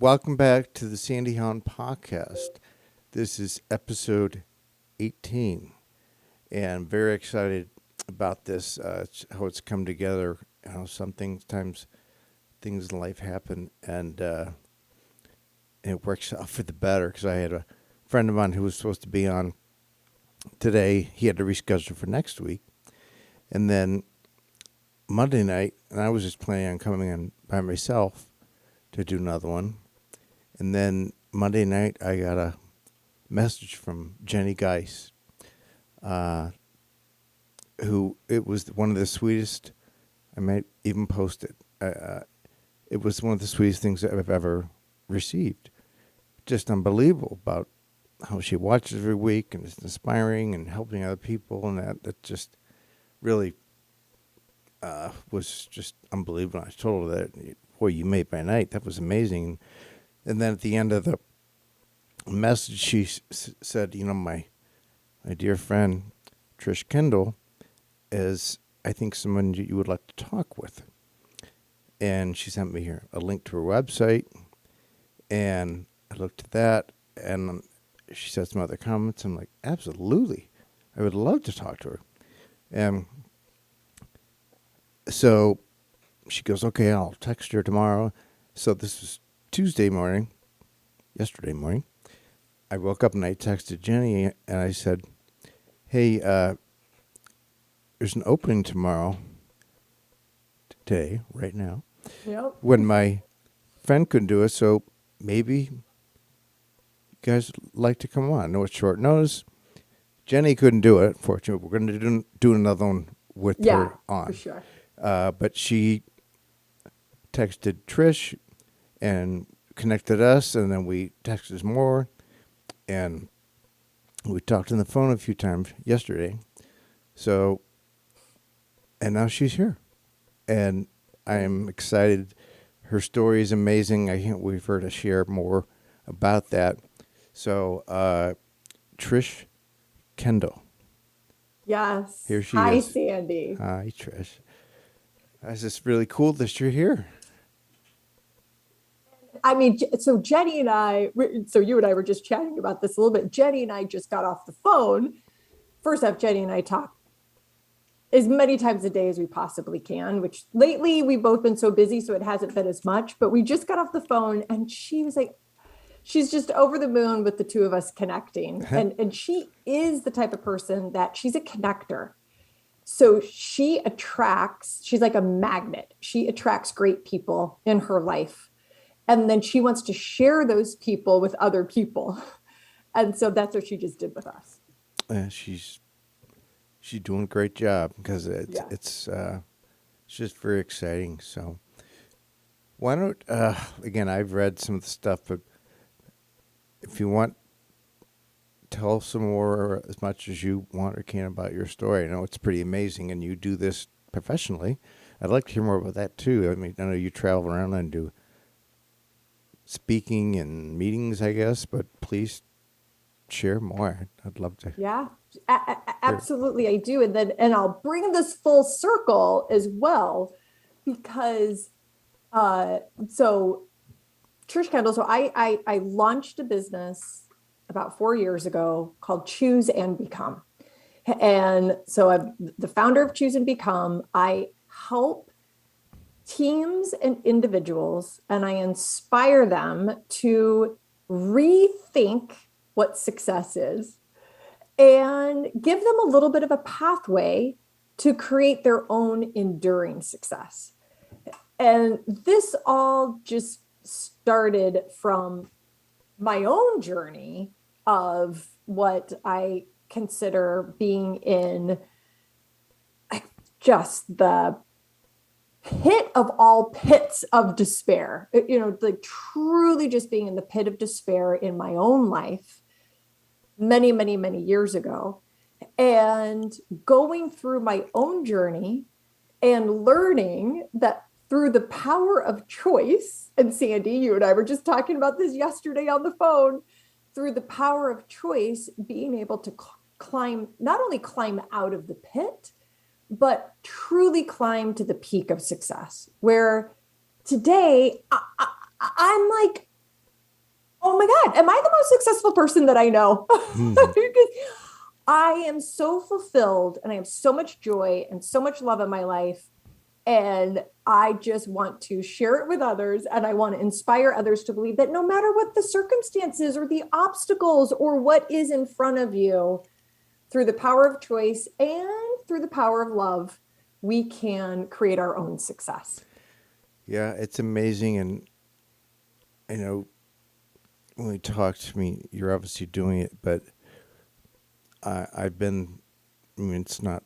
Welcome back to the Sandy Hahn podcast. This is episode 18, and I'm very excited about this, how it's come together. Sometimes things in life happen, and it works out for the better, because I had a friend of mine who was supposed to be on today. He had to reschedule for next week, and then Monday night, and I was just planning on coming in by myself to do another one. And then Monday night, I got a message from Jenny Geis, who it was one of the sweetest. I might even post it. It was one of the sweetest things that I've ever received. Just unbelievable about how she watches every week and is inspiring and helping other people, and that just really was just unbelievable. I told her that, boy, you made my night. That was amazing. And then at the end of the message, she said, my dear friend, Trish Kendall, is, I think, someone you would like to talk with. And she sent me here a link to her website. And I looked at that, and she said some other comments. I'm like, absolutely. I would love to talk to her. And so she goes, okay, I'll text her tomorrow. So this was yesterday morning. I woke up and I texted Jenny and I said, hey, there's an opening today, right now. Yep. When my friend couldn't do it, so maybe you guys like to come on. I know it's short notice. Jenny couldn't do it, fortunately. We're going to do another one with her on. For sure. But she texted Trish and connected us, and then we texted more, and we talked on the phone a few times yesterday. So, and now she's here, and I am excited. Her story is amazing. I can't wait for her to share more about that. So, Trish Kendall. Yes. Here she Hi, is. Sandy. Hi, Trish. It's just really cool that you're here. I mean, so Jenny and I, so you and I were just chatting about this a little bit. Jenny and I just got off the phone. First off, Jenny and I talk as many times a day as we possibly can, which lately we've both been so busy, so it hasn't been as much, but we just got off the phone and she was like, she's just over the moon with the two of us connecting. And she is the type of person that she's a connector. So she's like a magnet. She attracts great people in her life. And then she wants to share those people with other people. And so that's what she just did with us. She's doing a great job, because it's just very exciting. So why don't, again, I've read some of the stuff, but if you want, tell some more, as much as you want or can, about your story. I know it's pretty amazing, and you do this professionally. I'd like to hear more about that too. I mean, I know you travel around and do speaking and meetings, I guess, but please share more. I'd love to. Yeah, absolutely. I do. And I'll bring this full circle as well, because, so Trish Kendall, so I launched a business about 4 years ago called Choose and Become. And so I'm the founder of Choose and Become. I help teams and individuals, and I inspire them to rethink what success is and give them a little bit of a pathway to create their own enduring success. And this all just started from my own journey of what I consider being in just the pit of all pits of despair, like truly just being in the pit of despair in my own life many, many, many years ago, and going through my own journey and learning that through the power of choice, and Sandy, you and I were just talking about this yesterday on the phone, through the power of choice, being able to not only climb out of the pit, but truly climb to the peak of success, where today I'm like Oh my God, am I the most successful person that I know? Mhm. Because I am so fulfilled and I have so much joy and so much love in my life. And I just want to share it with others. And I want to inspire others to believe that no matter what the circumstances or the obstacles or what is in front of you, through the power of choice and through the power of love, we can create our own success. Yeah, it's amazing. And, you know, when we talk to me, you're obviously doing it, but I've been, I mean, it's not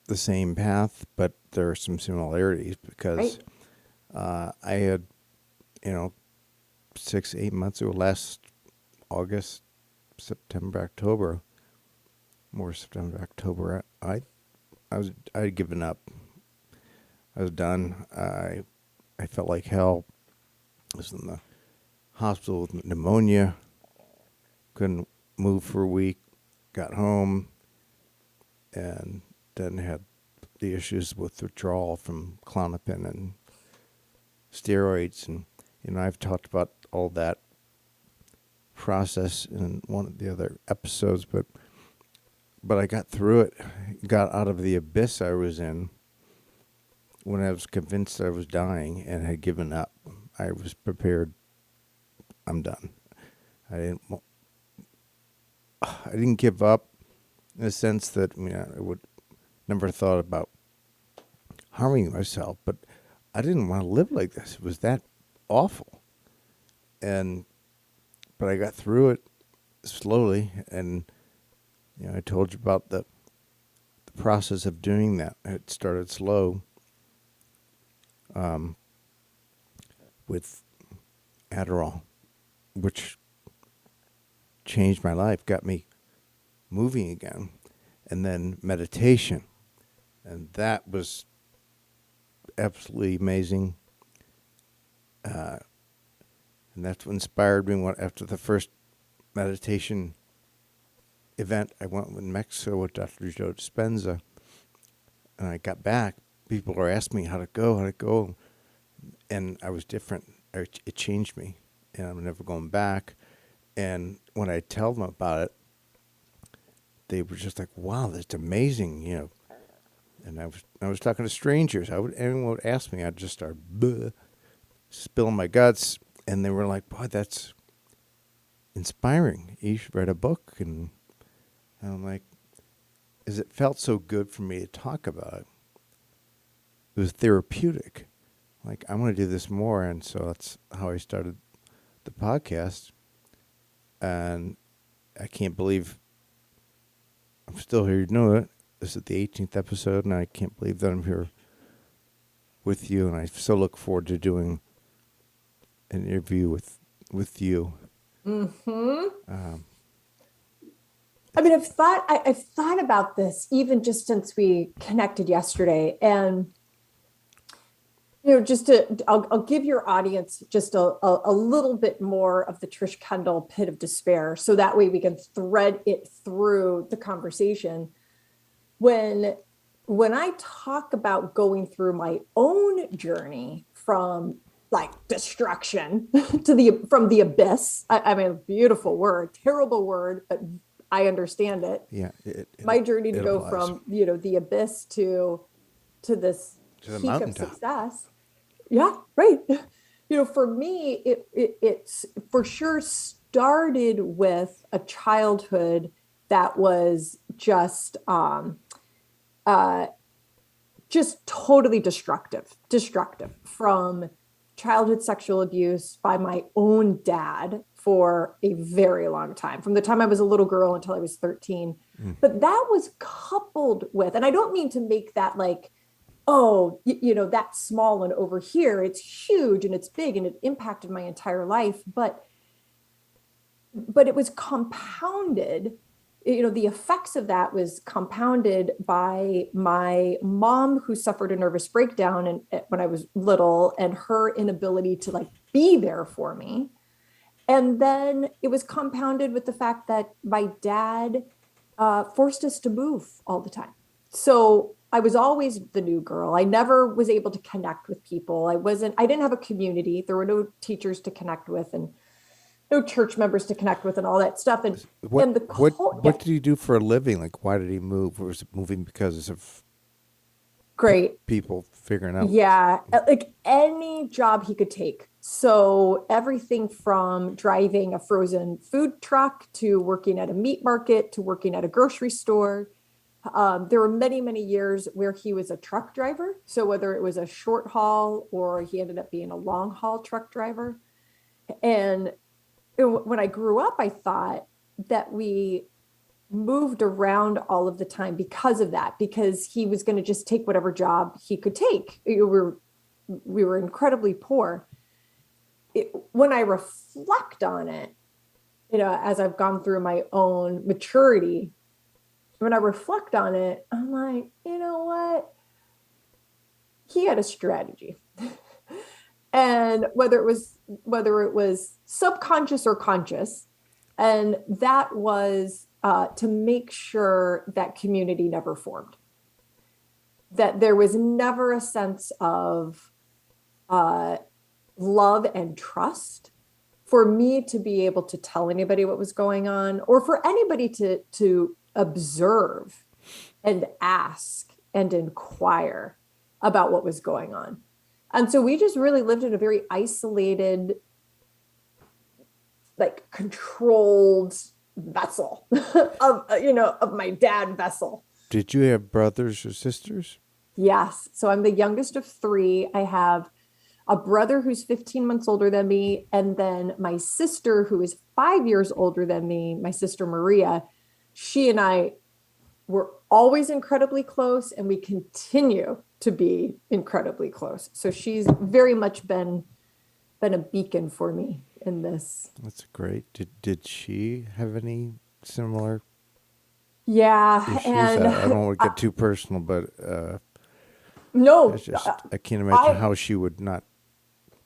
the same path, but there are some similarities because Right. I had, you know, 6, 8 months ago, last August, September, October, more September, October, I had given up. I was done. I felt like hell. I was in the hospital with pneumonia. Couldn't move for a week. Got home and then had the issues with withdrawal from Klonopin and steroids, and I've talked about all that process in one of the other episodes, but I got through it, got out of the abyss I was in when I was convinced I was dying and had given up. I was prepared. I'm done. I didn't. I didn't give up in the sense that I would never thought about harming myself, but I didn't want to live like this. It was that awful, and but I got through it slowly, and I told you about the process of doing that. It started slow, with Adderall, which changed my life, got me moving again, and then meditation, and that was absolutely amazing. And that's what inspired me. After the first meditation event, I went in Mexico with Dr. Joe Dispenza, and I got back. People were asking me how to go, and I was different. It changed me, and I'm never going back. And when I tell them about it, they were just like, "Wow, that's amazing," And I was talking to strangers. Anyone would ask me, I'd just start spilling my guts, and they were like, "Boy, that's inspiring. You should write a book." And I'm like, "Is it felt so good for me to talk about it? It was therapeutic. Like I want to do this more." And so that's how I started the podcast. And I can't believe I'm still here doing it. This is the 18th episode, and I can't believe that I'm here with you. And I so look forward to doing an interview with you. Mm-hmm. Um, I mean, I've thought about this even just since we connected yesterday, and I'll give your audience just a little bit more of the Trish Kendall pit of despair, so that way we can thread it through the conversation. When when I talk about going through my own journey from like destruction to from the abyss, I mean, beautiful word, terrible word, but I understand it. yeah, My journey to it go applies from the abyss to this to the peak of mountaintop. success. Yeah, right. For me, it's for sure started with a childhood that was uh, just totally destructive from childhood sexual abuse by my own dad for a very long time, from the time I was a little girl until I was 13. Mm. But that was coupled with, and I don't mean to make that like, oh, that's small and over here. It's huge and it's big and it impacted my entire life. But it was compounded. The effects of that was compounded by my mom, who suffered a nervous breakdown when I was little, and her inability to like be there for me. And then it was compounded with the fact that my dad forced us to move all the time. So I was always the new girl. I never was able to connect with people. I didn't have a community. There were no teachers to connect with. And no church members to connect with and all that stuff. What And the what yeah, what did he do for a living? Like, why did he move? Or was it moving because of great. people figuring out? Yeah, like any job he could take. So everything from driving a frozen food truck to working at a meat market to working at a grocery store. There were many, many years where he was a truck driver. So whether it was a short haul or he ended up being a long haul truck driver. And when I grew up, I thought that we moved around all of the time because of that, because he was going to just take whatever job he could take. We were incredibly poor. When I reflect on it, as I've gone through my own maturity, when I reflect on it, I'm like, you know what? He had a strategy. And whether it was subconscious or conscious, and that was to make sure that community never formed, that there was never a sense of love and trust for me to be able to tell anybody what was going on, or for anybody to observe and ask and inquire about what was going on. And so we just really lived in a very isolated, like controlled vessel of my dad vessel. Did you have brothers or sisters? Yes. So I'm the youngest of three. I have a brother who's 15 months older than me, and then my sister who is 5 years older than me, my sister Maria. She and I were always incredibly close, and we continue to be incredibly close. So she's very much been a beacon for me in this. That's great. Did she have any similar Yeah, issues? and I don't want to get too personal, but no, I can't imagine how she would not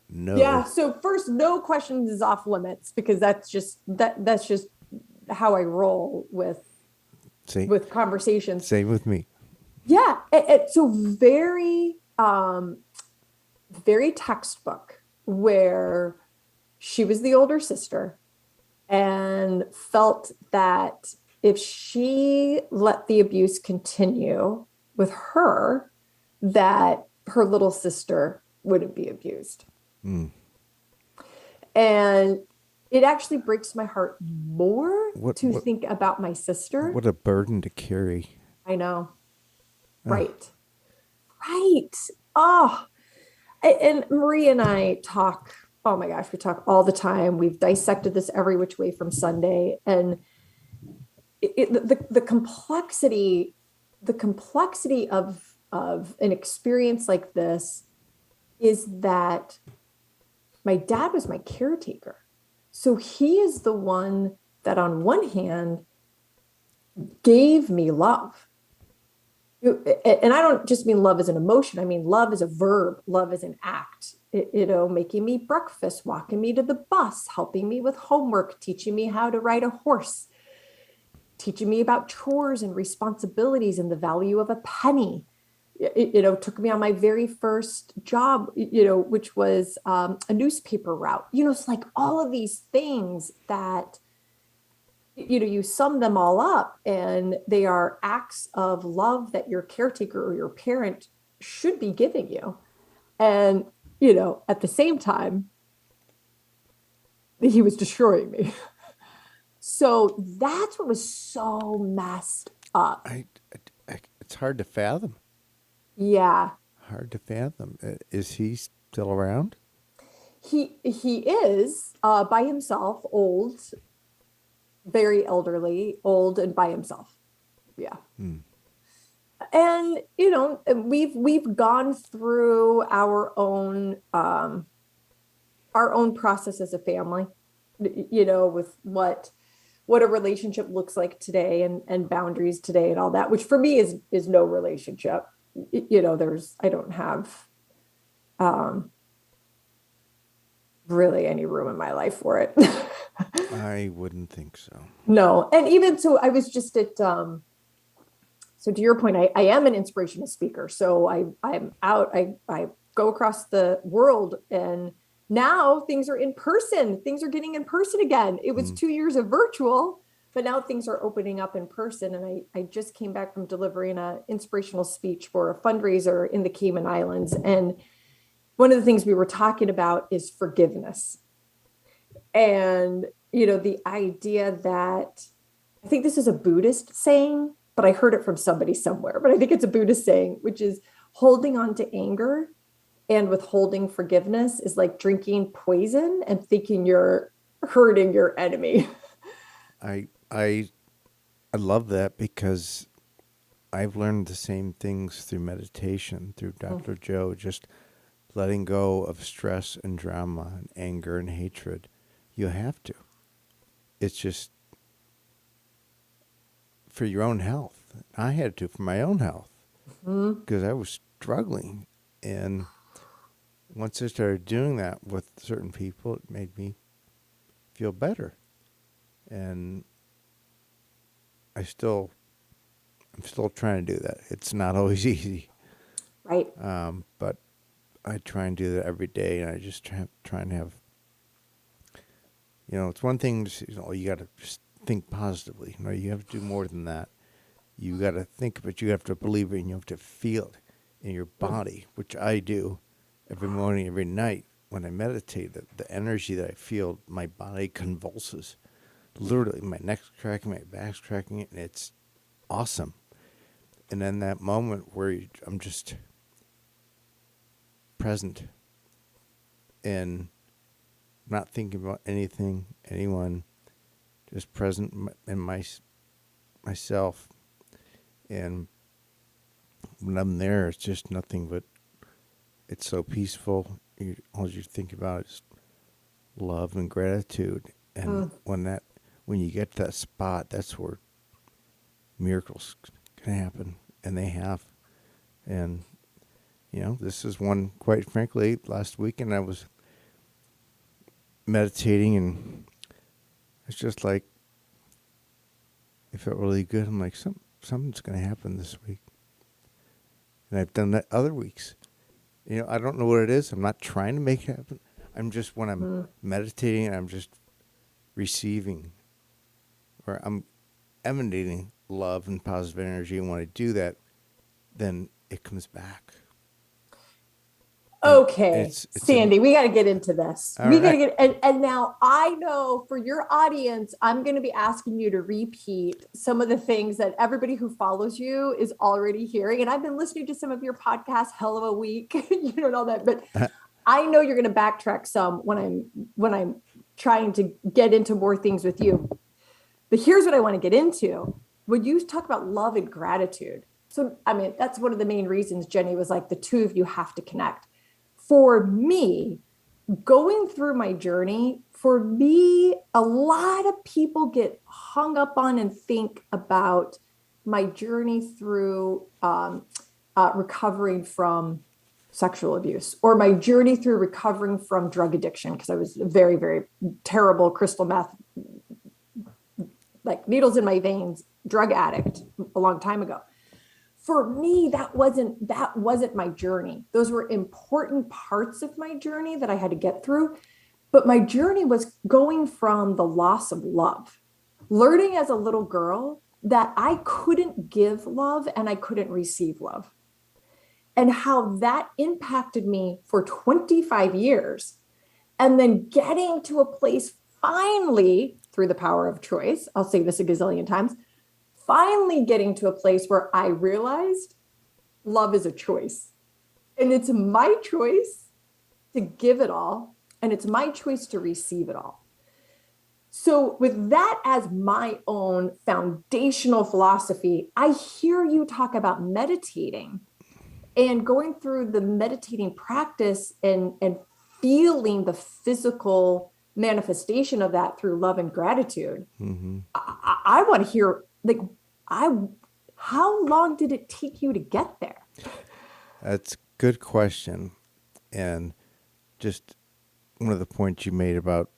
know. yeah. So first, no questions is off limits, because that's just how I roll with conversations. Same with me. Yeah, so very very textbook, where she was the older sister and felt that if she let the abuse continue with her, that her little sister wouldn't be abused. Mm. And it actually breaks my heart more to think about my sister. What a burden to carry. I know. Right. Right. Oh, and Marie and I talk. Oh my gosh, we talk all the time. We've dissected this every which way from Sunday. And the complexity of an experience like this is that my dad was my caretaker. So he is the one that on one hand gave me love. And I don't just mean love as an emotion. I mean, love as a verb, love as an act, making me breakfast, walking me to the bus, helping me with homework, teaching me how to ride a horse, teaching me about chores and responsibilities and the value of a penny. Took me on my very first job, which was a newspaper route. It's like all of these things that, you sum them all up, and they are acts of love that your caretaker or your parent should be giving you. And, at the same time, he was destroying me. So that's what was so messed up. It's hard to fathom. Yeah. Hard to fathom. Is he still around? He is by himself, old, very elderly, old and by himself. Yeah. And, we've gone through our own process as a family, with what a relationship looks like today, and boundaries today and all that, which for me is no relationship. I don't have really any room in my life for it. I wouldn't think so. No. And even so, I was just at, so to your point, I am an inspirational speaker. So I'm out, I go across the world and Now things are in person. Things are getting in person again. It was 2 years of virtual, but now things are opening up in person. And I just came back from delivering an inspirational speech for a fundraiser in the Cayman Islands. And one of the things we were talking about is forgiveness. And, the idea that I think this is a Buddhist saying, but I heard it from somebody somewhere, but I think it's a Buddhist saying, which is holding on to anger and withholding forgiveness is like drinking poison and thinking you're hurting your enemy. I I I love that because I've learned the same things through meditation, through Dr. Joe, just letting go of stress and drama and anger and hatred. You have to. It's just for your own health. I had to for my own health because I was struggling. And once I started doing that with certain people, it made me feel better. And I'm still trying to do that. It's not always easy, Right. but I try and do that every day. And I just try and have, it's one thing to say, you got to just think positively. No, you have to do more than that. You got to think, but you have to believe it, and you have to feel it in your body, which I do every morning, every night. When I meditate, the energy that I feel, my body convulses. Literally, my neck's cracking, my back's cracking, and it's awesome. And then that moment where I'm just present and not thinking about anything, anyone, just present in myself. And when I'm there, it's just nothing but, it's so peaceful. All you think about is love and gratitude. And when you get to that spot, that's where miracles can happen. And they have. And, this is one, quite frankly, last weekend I was meditating and it's just like, it felt really good. I'm like, something's going to happen this week. And I've done that other weeks. I don't know what it is. I'm not trying to make it happen. I'm just, when I'm meditating, I'm just receiving, or I'm emanating love and positive energy. And when I do that, then it comes back. Okay, it's Sandy, we got to get into this. All We got to right. get, and now I know for your audience, I'm going to be asking you to repeat some of the things that everybody who follows you is already hearing. And I've been listening to some of your podcasts, hell of a week, and all that, but I know you're going to backtrack some when I'm trying to get into more things with you. But here's what I want to get into. When you talk about love and gratitude, so I mean, that's one of the main reasons Jenny was like, the two of you have to connect. For me, going through my journey, for me, a lot of people get hung up on and think about my journey through recovering from sexual abuse, or my journey through recovering from drug addiction, because I was a very, very terrible crystal meth, like needles in my veins, drug addict a long time ago. For me, that wasn't my journey. Those were important parts of my journey that I had to get through. But my journey was going from the loss of love, learning as a little girl that I couldn't give love and I couldn't receive love, and how that impacted me for 25 years. And then getting to a place finally, through the power of choice, I'll say this a gazillion times, finally getting to a place where I realized love is a choice. And it's my choice to give it all, and it's my choice to receive it all. So with that as my own foundational philosophy, I hear you talk about meditating and going through the meditating practice and feeling the physical manifestation of that through love and gratitude. I want to hear, like, how long did it take you to get there? That's a good question. And just one of the points you made about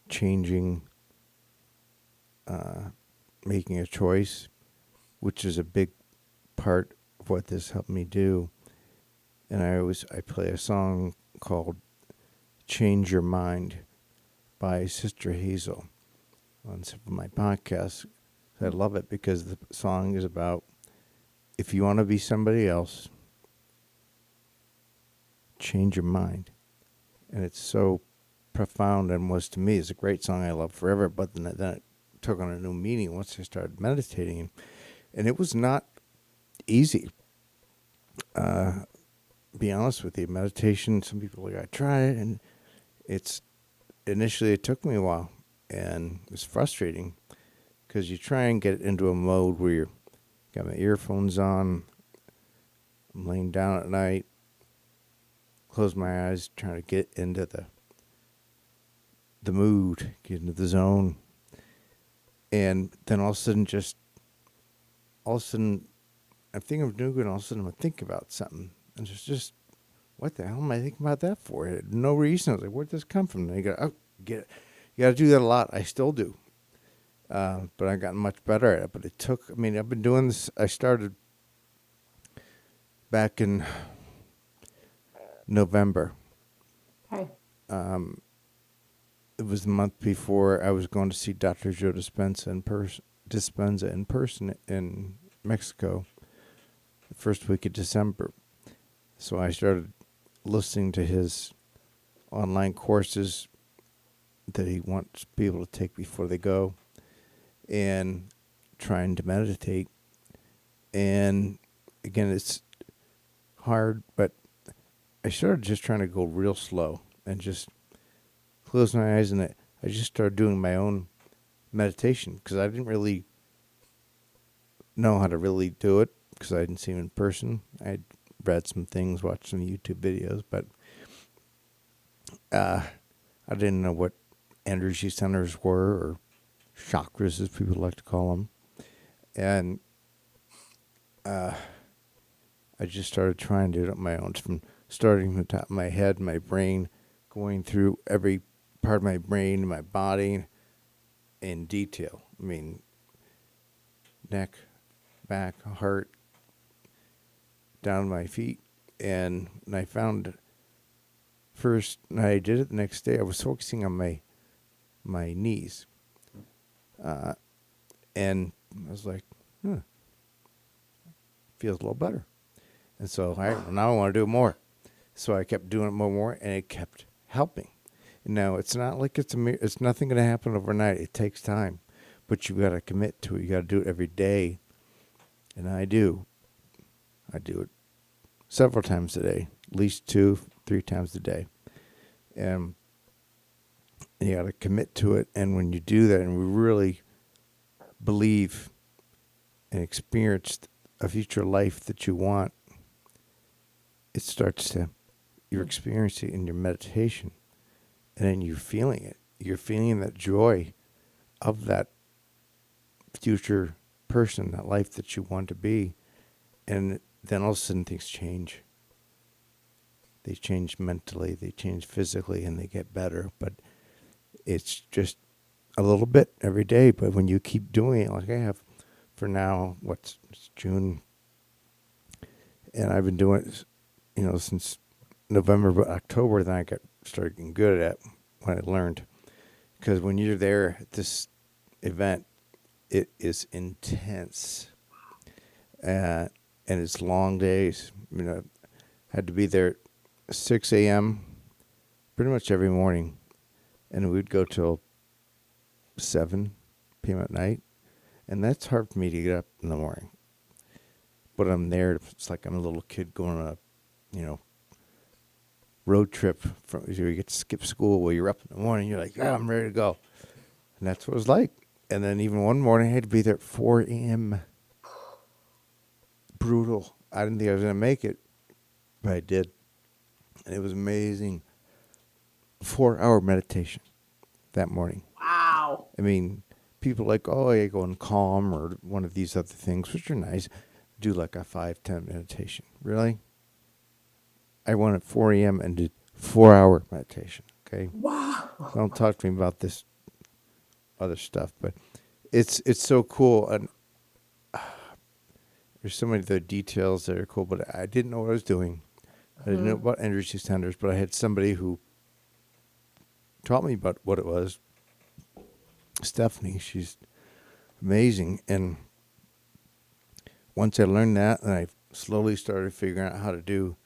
changing, making a choice, which is a big part of what this helped me do. And I play a song called Change Your Mind by Sister Hazel on some of my podcasts. I love it because the song is about if you want to be somebody else, change your mind. And it's so profound, and was to me, it's a great song I love forever, but then it took on a new meaning once I started meditating. And it was not easy. Be honest with you, meditation, some people are like, I tried it, and initially it took me a while, and it's frustrating because you try and get into a mode where you're got my earphones on, I'm laying down at night, close my eyes, trying to get into the mood, get into the zone, and then all of a sudden, I'm thinking of doing it, and all of a sudden I'm thinking about something, and it's just, what the hell am I thinking about that for? No reason. I was like, where'd this come from? And you go, get it. You got to do that a lot. I still do. But I've gotten much better at it. But it took, I've been doing this. I started back in November. Okay. It was the month before I was going to see Dr. Joe Dispenza in person in Mexico, the first week of December. So I started listening to his online courses that he wants people to take before they go, and trying to meditate. And again, it's hard, but I started just trying to go real slow and just close my eyes, and I just started doing my own meditation because I didn't really know how to really do it because I didn't see him in person. I'd read some things, watched some YouTube videos, but I didn't know what energy centers were, or chakras, as people like to call them. And I just started trying to do it on my own, from starting from the top of my head, my brain, going through every part of my brain, my body, in detail. Neck, back, heart, down my feet. And I found first, and I did it the next day, I was focusing on my knees. And I was like, feels a little better. And so now I want to do it more. So I kept doing it more, and it kept helping. And now it's not like it's nothing going to happen overnight. It takes time, but you got to commit to it. You got to do it every day. And I do. I do it several times a day, at least 2-3 times a day. And you got to commit to it. And when you do that, and we really believe and experience a future life that you want, it starts to, you're experiencing it in your meditation, and then you're feeling it. You're feeling that joy of that future person, that life that you want to be. And then all of a sudden things change. They change mentally, they change physically, and they get better. But it's just a little bit every day. But when you keep doing it, like I have for now, it's June, and I've been doing it, since November, but October, then I started getting good at it when I learned. Because when you're there at this event, it is intense. And it's long days. I had to be there at 6 a.m. pretty much every morning. And we'd go till 7 p.m. at night. And that's hard for me to get up in the morning. But I'm there. It's like I'm a little kid going on a, road trip. You get to skip school while you're up in the morning. You're like, I'm ready to go. And that's what it was like. And then even one morning, I had to be there at 4 a.m. Brutal. I didn't think I was going to make it, but I did. And it was amazing. 4-hour meditation that morning. Wow. People are like, oh, you go and Calm or one of these other things, which are nice. Do like a 5-10 meditation. Really? I went at 4 a.m. and did 4-hour meditation. Okay? Wow. Don't talk to me about this other stuff, but it's so cool. And there's so many of the details that are cool, but I didn't know what I was doing. I didn't know about energy centers, but I had somebody who taught me about what it was. Stephanie, she's amazing. And once I learned that, and I slowly started figuring out how to do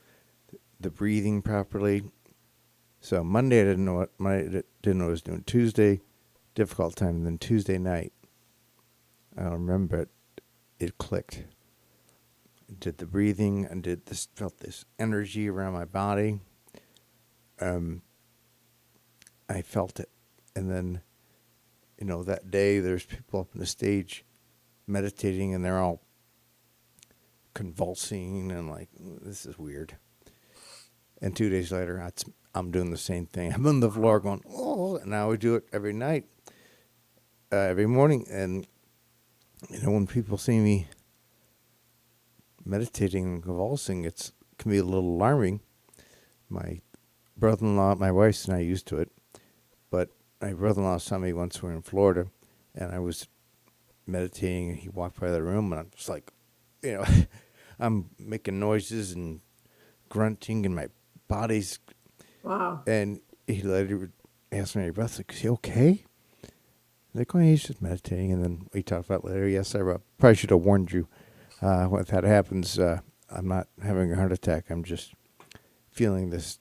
the breathing properly. So Monday I didn't know what I was doing. Tuesday, difficult time. And then Tuesday night, I don't remember it clicked. I did the breathing and felt this energy around my body. I felt it. And then, that day there's people up on the stage meditating and they're all convulsing and like, this is weird. And 2 days later, I'm doing the same thing. I'm on the floor going, oh, and now we do it every night, every morning. And, when people see me meditating and convulsing, it can be a little alarming. My brother-in-law, my wife's not used to it, but my brother-in-law saw me once we were in Florida, and I was meditating, and he walked by the room, and I'm just like, I'm making noises and grunting, and my body's... Wow. And he later asked me, "Is he okay?" Like, oh, he's just meditating. And then we talked about it later. Yes, I probably should have warned you. If that happens, I'm not having a heart attack. I'm just feeling this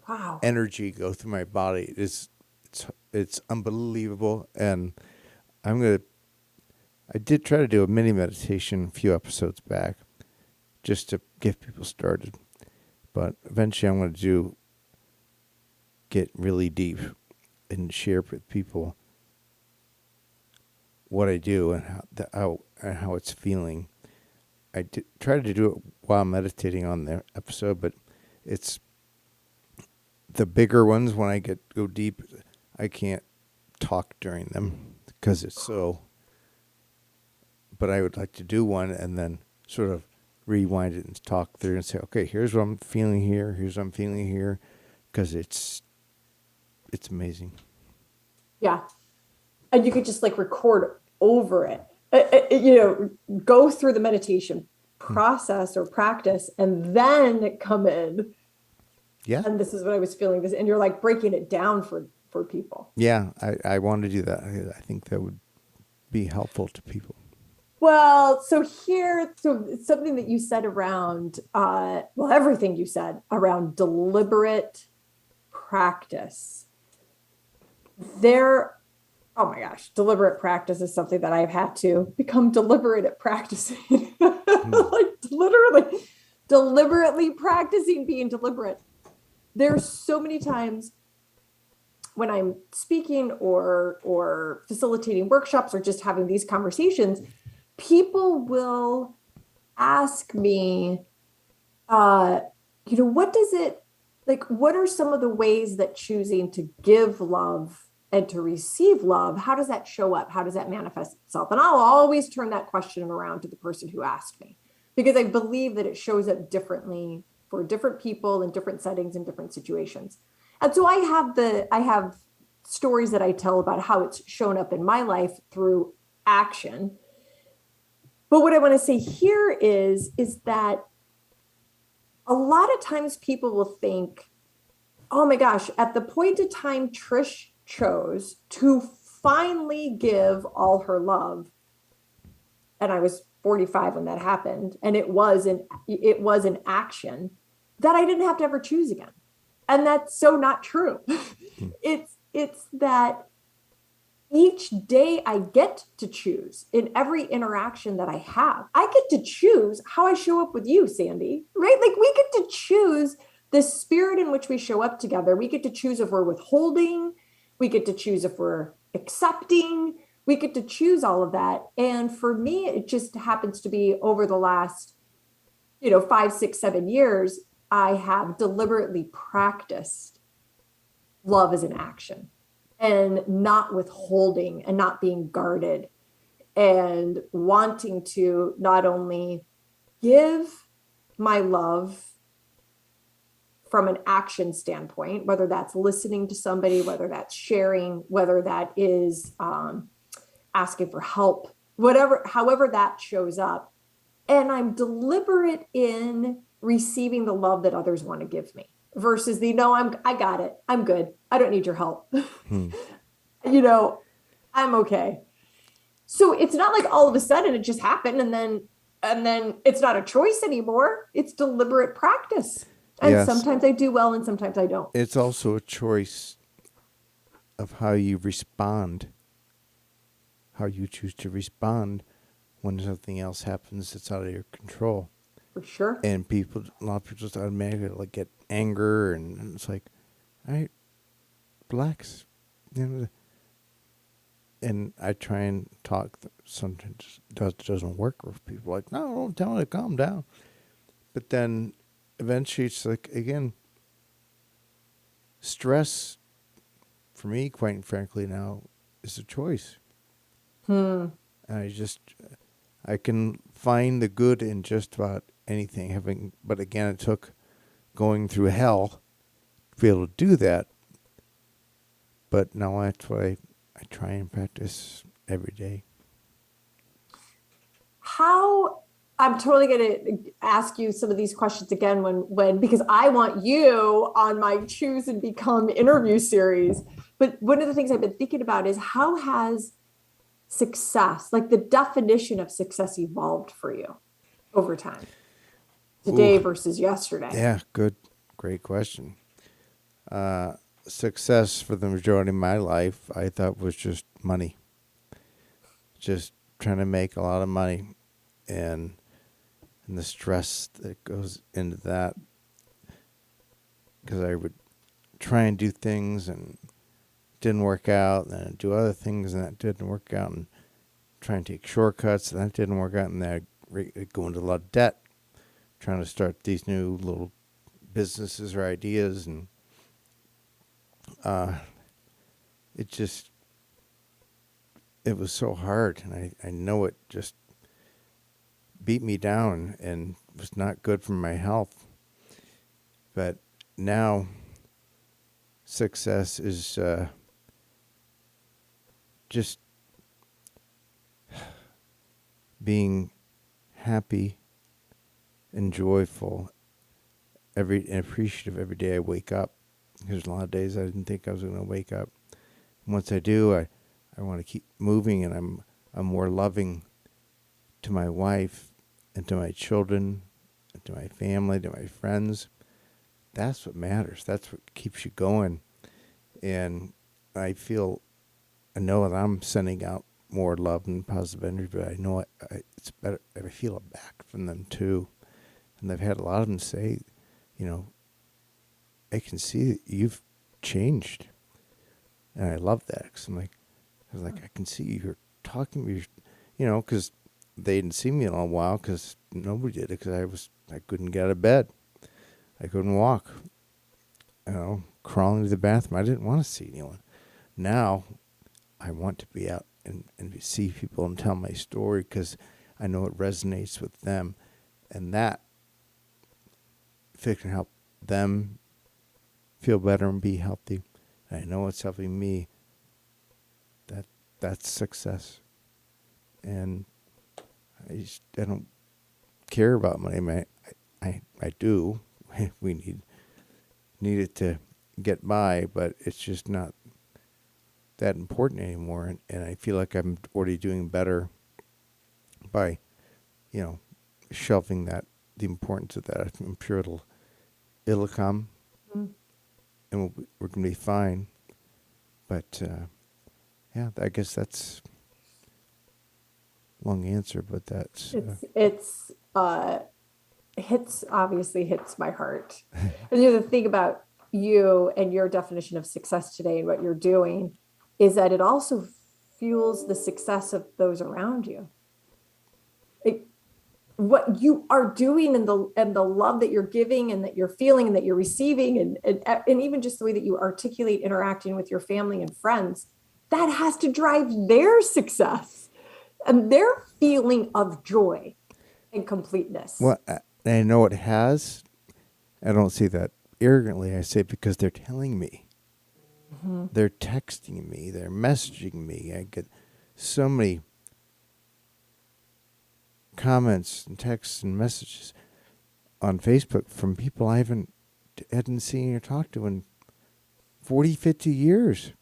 Wow. energy go through my body. It's unbelievable. And I did try to do a mini meditation a few episodes back just to get people started. But eventually I'm going to get really deep and share with people what I do and how it's feeling. I try to do it while I'm meditating on the episode, but it's the bigger ones when I go deep. I can't talk during them because it's so. But I would like to do one and then sort of rewind it and talk through and say, okay, here's what I'm feeling here. Here's what I'm feeling here, because it's amazing. Yeah. And you could just like record over it, go through the meditation process or practice and then come in. Yeah. And this is what I was feeling this. And you're like breaking it down for people. Yeah. I want to do that. I think that would be helpful to people. Well, so something that you said around, everything you said around deliberate practice. Oh my gosh, deliberate practice is something that I've had to become deliberate at practicing. Like literally, deliberately practicing being deliberate. There's so many times when I'm speaking or facilitating workshops or just having these conversations, people will ask me, what are some of the ways that choosing to give love and to receive love, how does that show up? How does that manifest itself? And I'll always turn that question around to the person who asked me, because I believe that it shows up differently for different people in different settings and different situations. And so I have stories that I tell about how it's shown up in my life through action. But what I want to say here is that a lot of times people will think, oh my gosh, at the point of time Trish chose to finally give all her love, and I was 45 when that happened, and it was an action that I didn't have to ever choose again. And that's so not true. It's that each day I get to choose in every interaction that I have. I get to choose how I show up with you, Sandy, right? Like we get to choose the spirit in which we show up together. We get to choose if we're withholding. We get to choose if we're accepting. We get to choose all of that. And for me, it just happens to be over the last, 5, 6, 7 years, I have deliberately practiced love as an action and not withholding and not being guarded and wanting to not only give my love from an action standpoint, whether that's listening to somebody, whether that's sharing, whether that is asking for help, however that shows up. And I'm deliberate in receiving the love that others want to give me versus the, no, I got it. I'm good. I don't need your help. You know, I'm okay. So it's not like all of a sudden it just happened and then it's not a choice anymore. It's deliberate practice. And Yes. sometimes I do well and sometimes I don't. It's also a choice of how you respond, how you choose to respond when something else happens that's out of your control. For sure. And a lot of people just automatically like get anger, and it's like, all right, relax, you know. And I try and talk. Sometimes doesn't work with people. Like, no, don't tell me to calm down. But then eventually, it's like, again, stress for me, quite frankly, now is a choice. And I can find the good in just about anything. But again, it took going through hell to be able to do that. But now that's what I try and practice every day. How I'm totally going to ask you some of these questions again when because I want you on my Choose and Become interview series. But one of the things I've been thinking about is how has success, like the definition of success, evolved for you over time, today versus yesterday? Yeah, great question. Success for the majority of my life, I thought, was just money. Just trying to make a lot of money, and the stress that goes into that. Because I would try and do things and it didn't work out, and then I'd do other things and that didn't work out, and try and take shortcuts and that didn't work out, and then I'd go into a lot of debt trying to start these new little businesses or ideas, and it was so hard, and I know it just beat me down and was not good for my health. But now success is just being happy and joyful and appreciative every day I wake up. There's a lot of days I didn't think I was going to wake up. And once I do, I want to keep moving, and I'm more loving to my wife and to my children and to my family, to my friends. That's what matters. That's what keeps you going. And I know that I'm sending out more love and positive energy, but I know it's better. I feel it back from them too. And I've had a lot of them say, I can see that you've changed. And I love that, because I was like, I can see you're talking to me, because they didn't see me in a while, because nobody did it, because I couldn't get out of bed. I couldn't walk, crawling to the bathroom. I didn't want to see anyone. Now, I want to be out and see people and tell my story, because I know it resonates with them. And that, if it can help them feel better and be healthy, and I know it's helping me, that's success. And I don't care about money. I do. We need it to get by, but it's just not that important anymore. And I feel like I'm already doing better by, shelving the importance of that. I'm sure it'll come, and we're going to be fine. But yeah, I guess that's a long answer, but that's It's obviously hits my heart. And the thing about you and your definition of success today and what you're doing is that it also fuels the success of those around you. What you are doing and the love that you're giving and that you're feeling and that you're receiving and even just the way that you articulate interacting with your family and friends, that has to drive their success and their feeling of joy and completeness. Well, I know it has. I don't say that arrogantly. I say it because they're telling me. Mm-hmm. They're texting me. They're messaging me. I get so many comments and texts and messages. on Facebook from people I hadn't seen or talked to in 40, 50 years.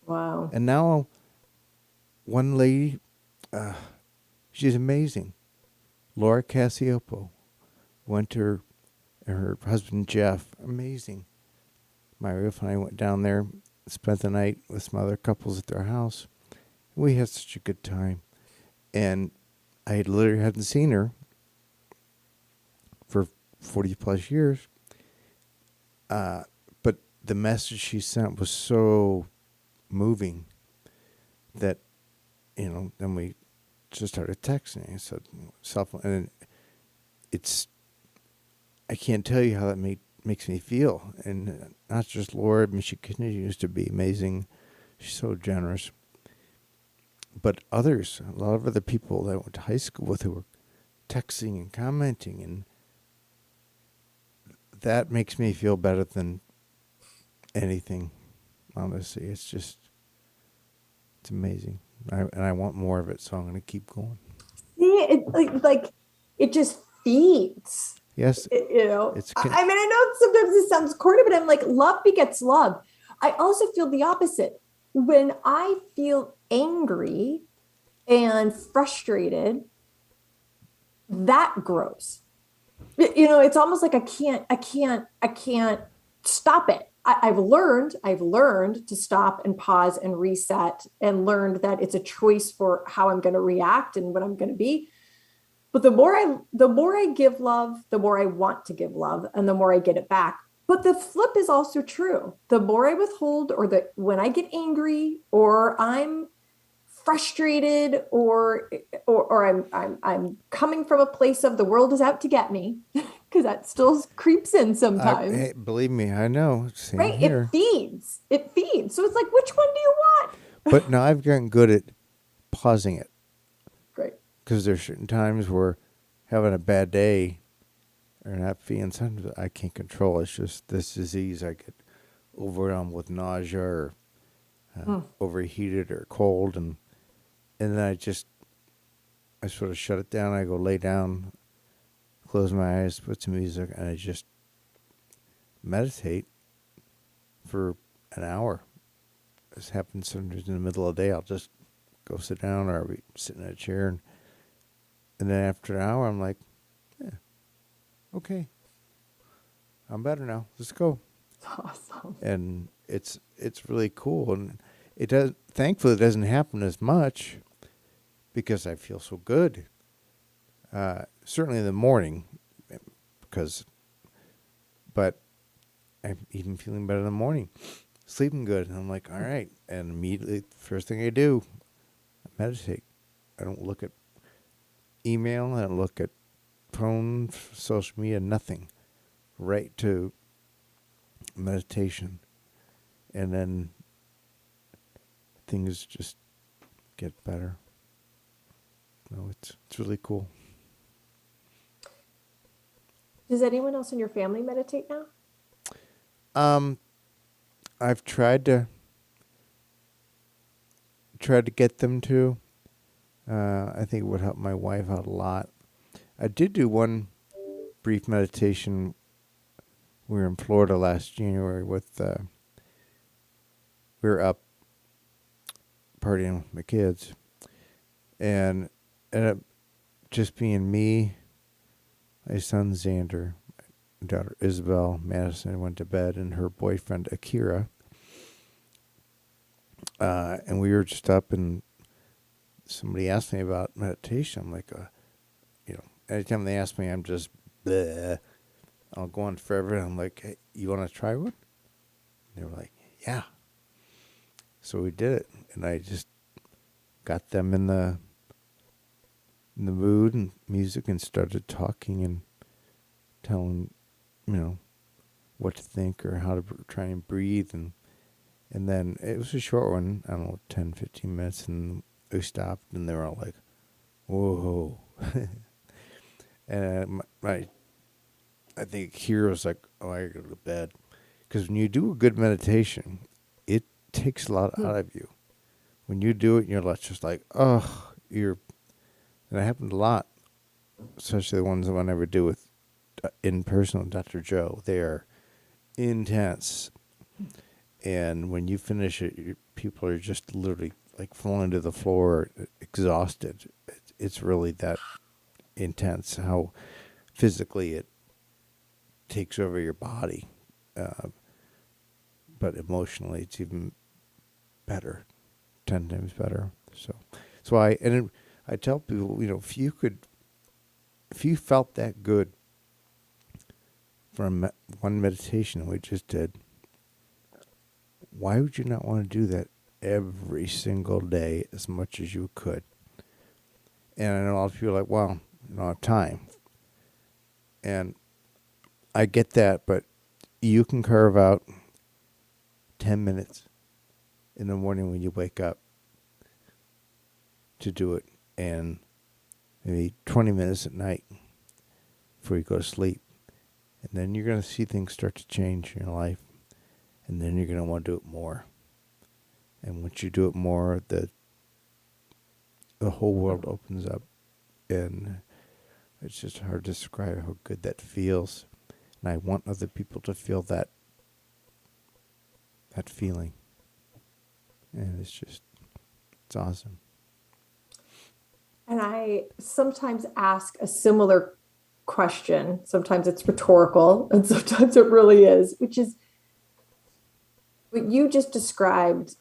Wow. And now one lady, she's amazing. Laura Cassiopo went to her husband Jeff. Amazing. My wife and I went down there, spent the night with some other couples at their house. We had such a good time. And I literally hadn't seen her for 40 plus years. But the message she sent was so moving that, then we just started texting. I said, and I can't tell you how that makes me feel. And not just Laura, I mean, she continues to be amazing. She's so generous. But others, a lot of other people that I went to high school with who were texting and commenting, and that makes me feel better than anything, honestly. It's amazing. And I want more of it, so I'm going to keep going. See, like it just feeds. Yes. I mean, I know sometimes it sounds corny, but I'm like, love begets love. I also feel the opposite. When I feel angry and frustrated, that grows. It's almost like I can't stop it. I've learned to stop and pause and reset, and learned that it's a choice for how I'm going to react and what I'm going to be. But the more I give love, the more I want to give love, and the more I get it back. But the flip is also true. The more I withhold, or when I get angry, or I'm frustrated, or I'm coming from a place of the world is out to get me, because that still creeps in sometimes. Hey, believe me, I know. Same Right? here. It feeds. So it's like, which one do you want? But now I've gotten good at pausing it. Great. Because there's certain times where having a bad day or not feeling something I can't control. It's just this disease. I get overwhelmed with nausea or overheated or cold, and then I sort of shut it down. I go lay down, close my eyes, put some music, and I just meditate for an hour. This happens sometimes in the middle of the day. I'll just go sit down, or I'll be sitting in a chair, and then after an hour, I'm like, yeah, okay, I'm better now. Let's go. Awesome. And it's really cool, and thankfully it doesn't happen as much because I feel so good. Certainly in the morning, but I'm even feeling better in the morning, sleeping good, and I'm like, all right. And immediately, first thing I do, I meditate. I don't look at email. I don't look at phone, social media, nothing. Right to meditation, and then things just get better. No, it's really cool. Does anyone else in your family meditate now? I've tried to get them to. I think it would help my wife out a lot. I did do one brief meditation. We were in Florida last January with. We were up partying with my kids, and ended up just being me, my son Xander, my daughter Isabel. Madison went to bed, and her boyfriend Akira. And we were just up, and somebody asked me about meditation. I'm like, anytime they ask me, I'm just bleh. I'll go on forever. And I'm like, hey, you want to try one? And they were like, yeah. So we did it, and I just got them in the mood and music, and started talking and telling, what to think or how to try and breathe, and then it was a short one. I don't know, 10, 15 minutes, and we stopped, and they were all like, whoa. And I think here was like, oh, I gotta go to bed. Because when you do a good meditation, it takes a lot out of you. When you do it, you're just like, and it happened a lot, especially the ones that I never do with in person with Dr. Joe. They are intense. And when you finish it, people are just literally like falling to the floor, exhausted. It's really that intense how physically it takes over your body. But emotionally, it's even better, 10 times better. So I tell people, if you felt that good from one meditation we just did, why would you not want to do that every single day as much as you could? And I know a lot of people are like, well, I don't have time. And I get that, but you can carve out 10 minutes in the morning when you wake up to do it, and maybe 20 minutes at night before you go to sleep. And then you're going to see things start to change in your life. And then you're going to want to do it more. And once you do it more, the whole world opens up. And it's just hard to describe how good that feels. And I want other people to feel that feeling. And it's awesome. And I sometimes ask a similar question. Sometimes it's rhetorical, and sometimes it really is, which is what you just described.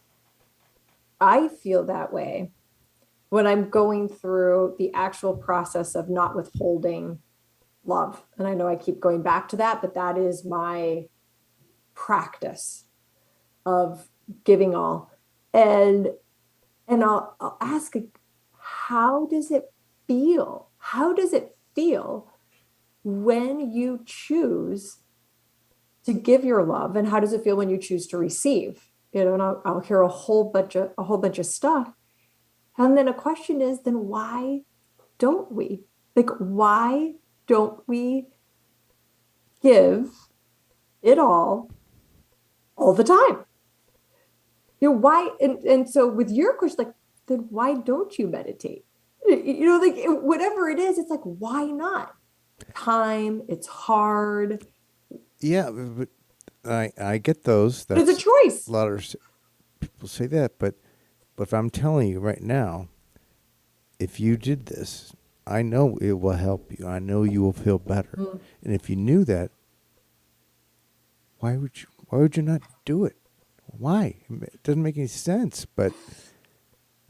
I feel that way when I'm going through the actual process of not withholding love. And I know I keep going back to that, but that is my practice of giving all. And I'll ask, how does it feel? How does it feel when you choose to give your love? And how does it feel when you choose to receive? And I'll hear a whole bunch of stuff. And then a question is, then why don't we? Like, why don't we give it all the time? Why? And so with your question, like, then why don't you meditate? Like whatever it is, it's like, why not? Time, it's hard. Yeah, but I get those. But it's a choice. A lot of people say that, but if I'm telling you right now, if you did this, I know it will help you. I know you will feel better. Mm. And if you knew that, why would you not do it? Why? It doesn't make any sense. But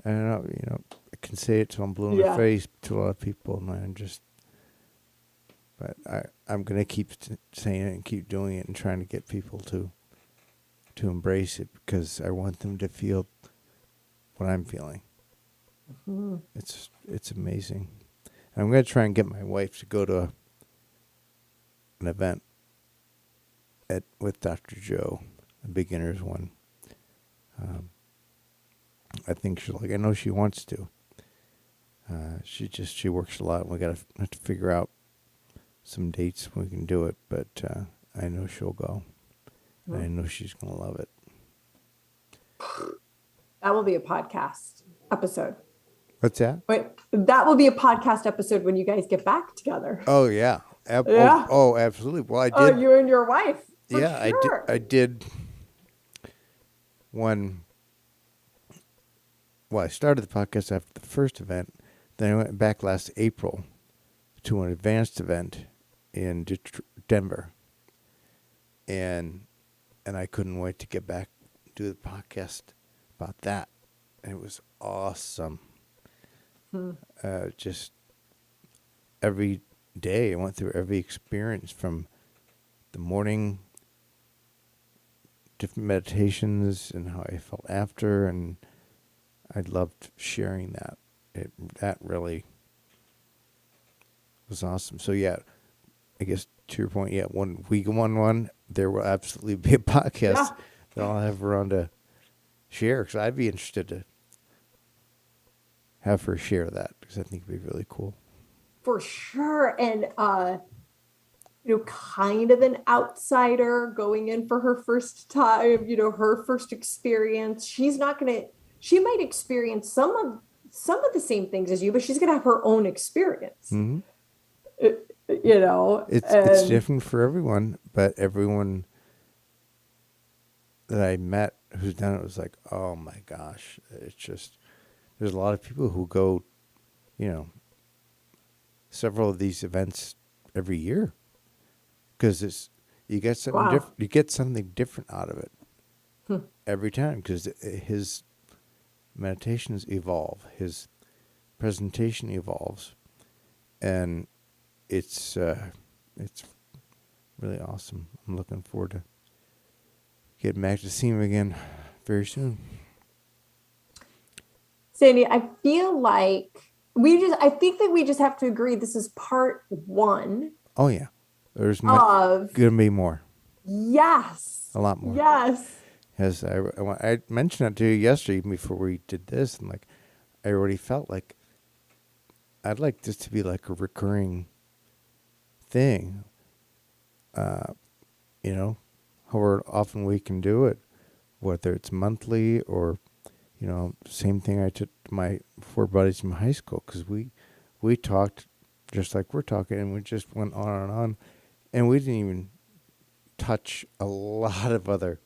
I don't know. I can say it till I'm blue in the face to a lot of people, and but I'm gonna keep saying it and keep doing it and trying to get people to embrace it, because I want them to feel what I'm feeling. Mm-hmm. It's amazing. And I'm gonna try and get my wife to go to an event with Dr. Joe, a beginner's one. I think she'll like. I know she wants to. She works a lot, and we have to figure out some dates when we can do it. But I know she'll go. And I know she's gonna love it. That will be a podcast episode. What's that? Wait, that will be a podcast episode when you guys get back together. Oh yeah. Yeah. Oh, absolutely. Well, I did. Oh, you and your wife. Yeah, sure. I did one. Well, I started the podcast after the first event. Then I went back last April to an advanced event in Denver. And I couldn't wait to get back and do the podcast about that. And it was awesome. Just every day I went through every experience, from the morning, different meditations, and how I felt after, and I loved sharing that. That really was awesome. So yeah, I guess to your point, yeah, when we go on one, there will absolutely be a podcast that I'll have her on to share, because I'd be interested to have her share that, because I think it'd be really cool. For sure. And kind of an outsider going in for her first time, her first experience. She might experience some of the same things as you, but she's going to have her own experience. Mm-hmm. It's and different for everyone, but everyone that I met who's done it was like, oh my gosh, it's just there's a lot of people who go, you know, several of these events every year because it's you get something wow. different. You get something different out of it Hmm. every time because his meditations evolve, his presentation evolves, and it's really awesome. I'm looking forward to getting back to see him again very soon. Sandy, I feel like I think that we just have to agree this is part one Oh yeah, there's of, gonna be more, yes, a lot more. yes. As I mentioned it to you yesterday even before we did this, and like I already felt like I'd like this to be like a recurring thing. Uh, you know, however often we can do it, whether it's monthly or same thing. I took my four buddies from high school because we talked just like we're talking, and we just went on and on, and we didn't even touch a lot of other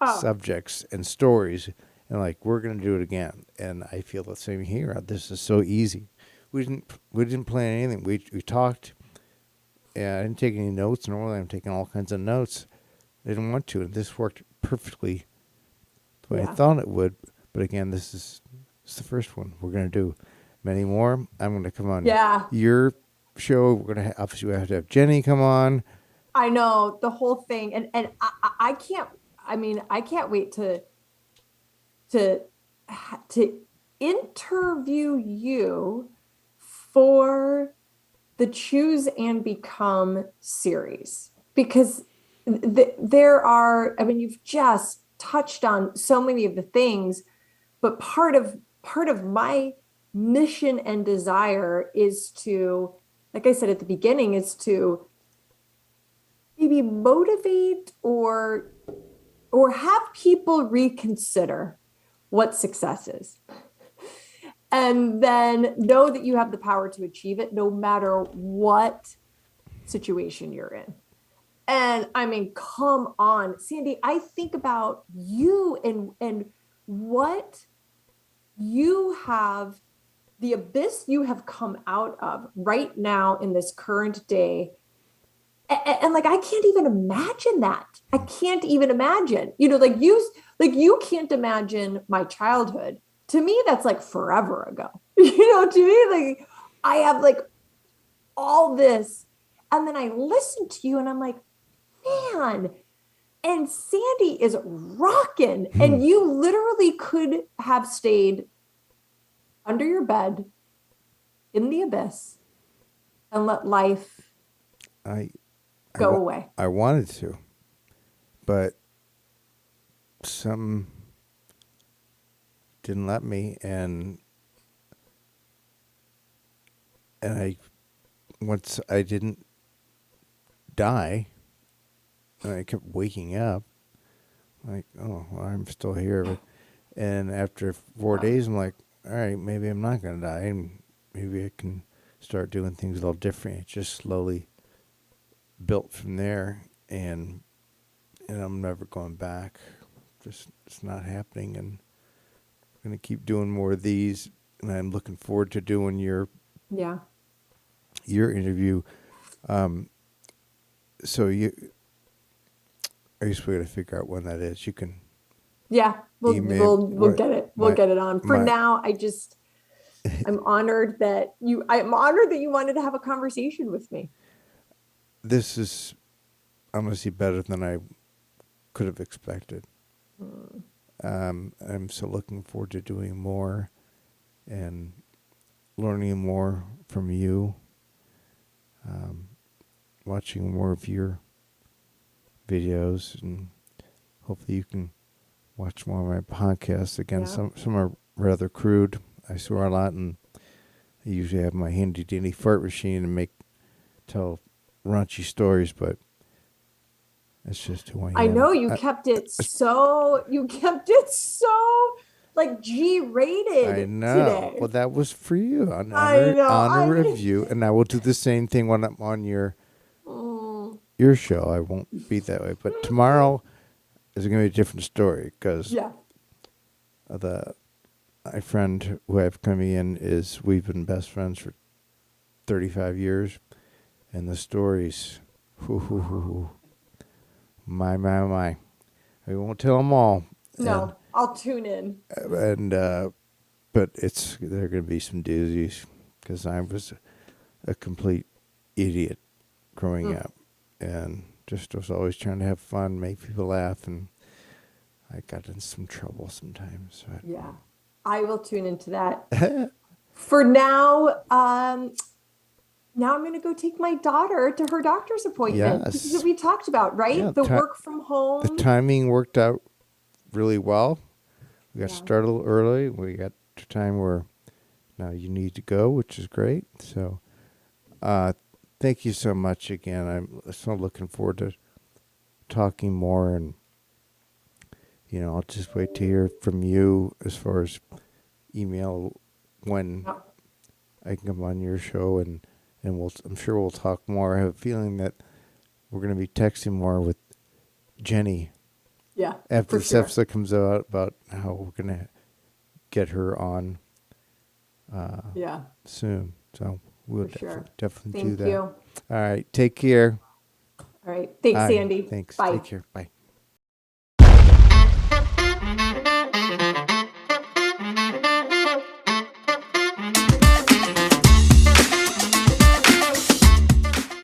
Oh, subjects and stories. And like we're gonna do it again, and I feel the same here. This is so easy. We didn't plan anything. We talked. And I didn't take any notes. Normally, I'm taking all kinds of notes. I didn't want to, and this worked perfectly the way I yeah. thought it would. But again, this is the first one. We're gonna do many more. I'm gonna come on Yeah. your show. We're gonna obviously we have to have Jenny come on. I know the whole thing. And I can't, I mean, I can't wait to, to interview you for the Choose and Become series because there are, I mean, you've just touched on so many of the things, but part of my mission and desire is to, like I said at the beginning, is to maybe motivate or have people reconsider what success is, and then know that you have the power to achieve it no matter what situation you're in. And I mean, come on, Sandy, I think about you and what you have, the abyss you have come out of right now in this current day. And like I can't even imagine that. I can't even imagine. Like you can't imagine my childhood. To me, that's like forever ago. To me, like I have like all this. And then I listen to you and I'm like, man, and Sandy is rocking. And you literally could have stayed under your bed in the abyss and let life I I, go wa- away. I wanted to, but some didn't let me, and I once I didn't die, and I kept waking up. Like, oh, well, I'm still here. And after 4 days, I'm like, all right, maybe I'm not going to die. And maybe I can start doing things a little different. It just slowly built from there. And I'm never going back. Just, it's not happening. And I'm going to keep doing more of these. And I'm looking forward to doing Yeah. your interview. So I guess we got to figure out when that is. You can Yeah. We'll email we'll we'll what get it. We'll my get it on. For my now, I'm honored that you wanted to have a conversation with me. this is honestly better than I could have expected. Hmm. I'm so looking forward to doing more and learning more from you, watching more of your videos, and hopefully you can watch more of my podcasts. Again, Yeah. some are rather crude. I swear a lot, and I usually have my handy dandy fart machine and tell raunchy stories, but that's just who I I am. know you kept it so like I G-rated know. today. Well, that was for you on I know. honor review, and I will do the same thing when I'm on Mm. your show. I won't be that way, but tomorrow is going to be a different story because Yeah. the my friend who I have coming in is we've been best friends for 35 years, and the stories, hoo, hoo, hoo, hoo, my. I won't tell them all, and No, I'll tune in. and but there are going to be some doozies because I was a complete idiot growing Mm. up, and just was always trying to have fun, make people laugh, and I got in some trouble sometimes. Yeah, I will tune into that. But For now, now I'm going to go take my daughter to her doctor's appointment because yes, we talked about, yeah, right? The work from the home. timing worked out really well. We got Yeah. started a little early. We got to time where now you need to go, which is great. So, uh, thank you so much again. I'm so looking forward to talking more, and I'll just wait to hear from you as far as email when Yeah. I can come on your show, and I'm sure we'll talk more. I have a feeling that we're going to be texting more with Jenny Yeah, after for this episode sure. comes out about how we're going to get her on Yeah, soon. So we'll for sure. definitely do Thank that. you. All right. Take care. All right. Thanks, All right. Sandy. Thanks. Bye. Take care. Bye.